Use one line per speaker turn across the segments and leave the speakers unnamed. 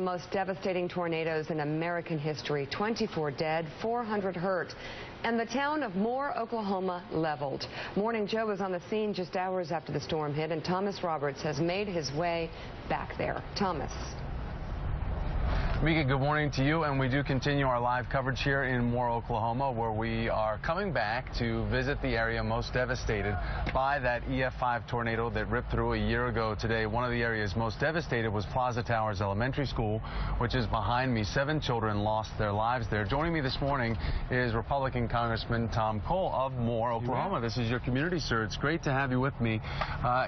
Most devastating tornadoes in American history. 24 dead, 400 hurt, and the town of Moore, Oklahoma, leveled. Morning Joe was on the scene just hours after the storm hit, and Thomas Roberts has made his way back there. Thomas.
Mika, good morning to you, and we do continue our live coverage here in Moore, Oklahoma, where we are coming back to visit the area most devastated by that EF5 tornado that ripped through a year ago today. One of the areas most devastated was Plaza Towers Elementary School, which is behind me. 7 children lost their lives there. Joining me this morning is Republican Congressman Tom Cole of Moore, Oklahoma. This is your community, sir. It's great to have you with me.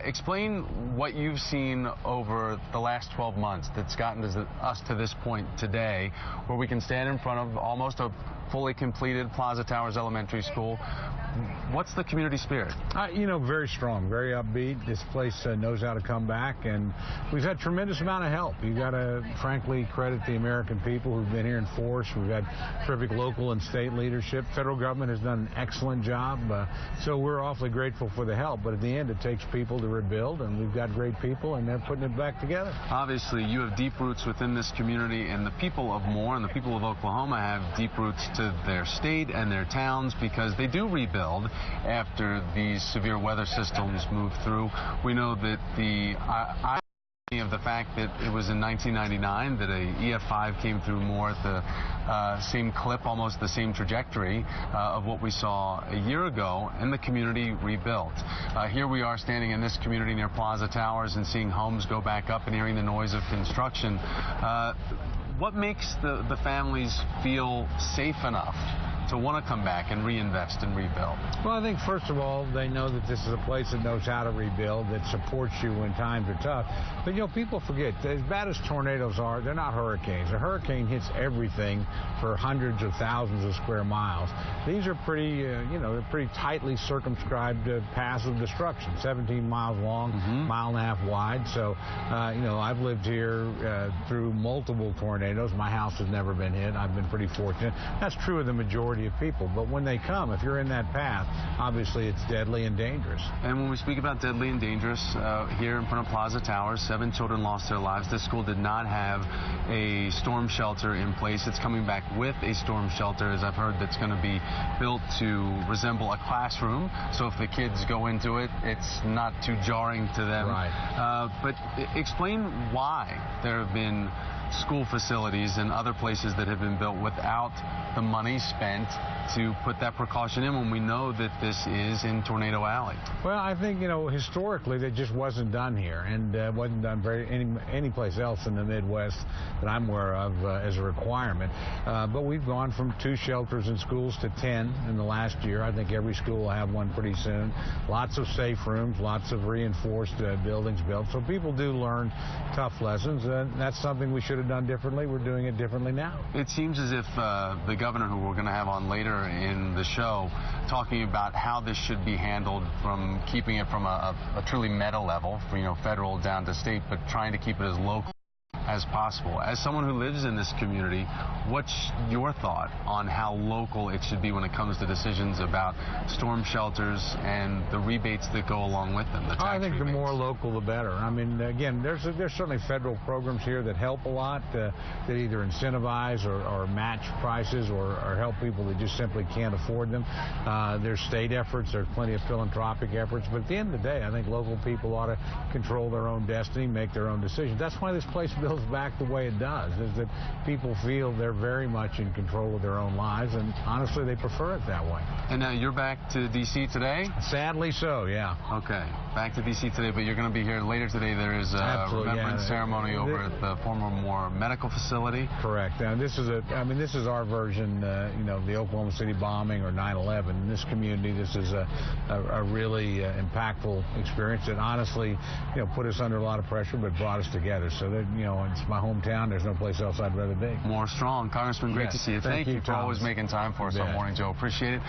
Explain what you've seen over the last 12 months that's gotten us to this point today, where we can stand in front of almost a fully completed Plaza Towers Elementary School. What's the community spirit?
You know, very strong, very upbeat. This place knows how to come back, and we've had tremendous amount of help. You've got to, frankly, credit the American people who've been here in force. We've had terrific local and state leadership. Federal government has done an excellent job, so we're awfully grateful for the help. But at the end, it takes people to rebuild, and we've got great people, and they're putting it back together.
Obviously, you have deep roots within this community, and the people of Moore and the people of Oklahoma have deep roots to their state and their towns, because they do rebuild after these severe weather systems move through. We know that the irony of the fact that it was in 1999 that a EF5 came through Moore at the same clip, almost the same trajectory of what we saw a year ago, and the community rebuilt. Here we are standing in this community near Plaza Towers and seeing homes go back up and hearing the noise of construction. What makes the families feel safe enough to want to come back and reinvest and rebuild?
Well, I think, first of all, they know that this is a place that knows how to rebuild, that supports you when times are tough. But, you know, people forget, as bad as tornadoes are, they're not hurricanes. A hurricane hits everything for hundreds of thousands of square miles. These are pretty, they're pretty tightly circumscribed paths of destruction, 17 miles long, mile and a half wide. So, I've lived here through multiple tornadoes. My house has never been hit. I've been pretty fortunate. That's true of the majority of people, but when they come, if you're in that path, obviously it's deadly and dangerous.
And when we speak about deadly and dangerous, here in front of Plaza Towers, 7 children lost their lives. This school did not have a storm shelter in place. It's coming back with a storm shelter, as I've heard, that's going to be built to resemble a classroom, so if the kids go into it, it's not too jarring to them.
Right.
But explain why there have been school facilities and other places that have been built without the money spent to put that precaution in, when we know that this is in Tornado Alley.
Well, I think, historically that just wasn't done here, and wasn't done any place else in the Midwest that I'm aware of as a requirement. But we've gone from 2 shelters in schools to 10 in the last year. I think every school will have one pretty soon. Lots of safe rooms, lots of reinforced buildings built. So people do learn tough lessons, and that's something we should have done differently. We're doing it differently now.
It seems as if the governor, who we're going to have on later in the show, talking about how this should be handled, from keeping it from a truly meta level, from federal down to state, but trying to keep it as local as possible. As someone who lives in this community, what's your thought on how local it should be when it comes to decisions about storm shelters and the rebates that go along with them?
I think the more local, the better. I mean, again, there's certainly federal programs here that help a lot, that either incentivize or match prices or help people that just simply can't afford them. There's state efforts, there's plenty of philanthropic efforts, but at the end of the day, I think local people ought to control their own destiny, make their own decisions. That's why this place builds back the way it does, is that people feel they're very much in control of their own lives, and honestly, they prefer it that way.
And now you're back to D.C. today?
Sadly so, yeah.
Okay, back to D.C. today, but you're going to be here later today. There is a remembrance ceremony over at the former Moore Medical Facility.
Correct. And this is our version, the Oklahoma City bombing or 9/11. In this community, this is a really impactful experience that honestly, put us under a lot of pressure, but brought us together. So that, it's my hometown. There's no place else I'd rather be.
More strong. Congressman, great to see you. Thank you for always making time for us on Morning Joe. Appreciate it.